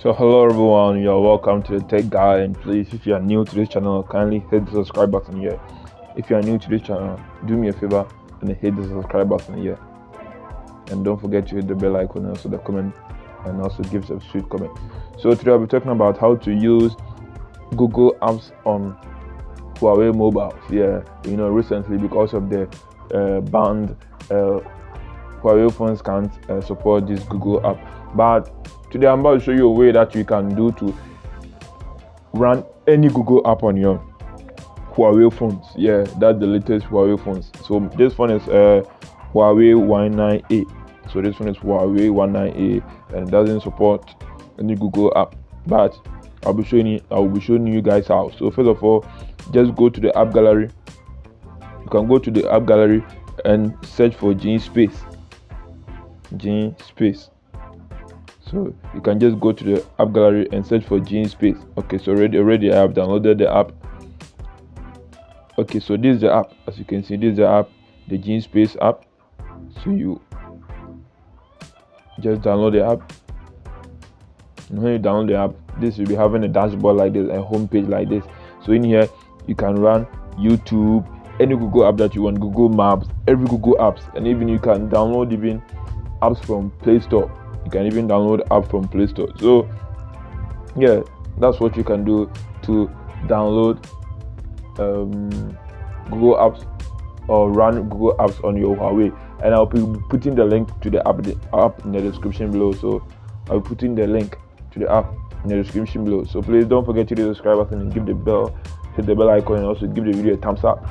So hello everyone, you're welcome to the Tech Guy, and please, if you are new to this channel, kindly hit the subscribe button here. If you are new to this channel, do me a favor and hit the subscribe button here, and don't forget to hit the bell icon and also the comment, and also give a sweet comment. So today I'll be talking about how to use Google Apps on Huawei mobiles. Recently, because of the banned Huawei phones can't support this Google app, but today I'm about to show you a way that you can do to run any Google app on your Huawei phones. Yeah, that's the latest Huawei phones. So this phone is Huawei 19A. So this one is Huawei 19A, and it doesn't support any Google app. But I'll be showing you guys how. So first of all, just go to the app gallery. You can go to the app gallery and search for Gene Space. So you can just go to the app gallery and search for Gene Space. Okay, so already I have downloaded the app. Okay, so this is the app. As you can see, this is the app, the Gene Space app. So you just download the app. And when you download the app, this will be having a dashboard like this, a home page like this. So in here, you can run YouTube, any Google app that you want, Google Maps, every Google apps, and even you can download even apps from Play Store. You can even download app from Play Store. So yeah, that's what you can do to download Google apps or run Google apps on your Huawei. And I'll be putting the link to the app in the description below. So I'll be putting the link to the app in the description below. So please don't forget to hit the subscribe button and hit the bell icon, and also give the video a thumbs up.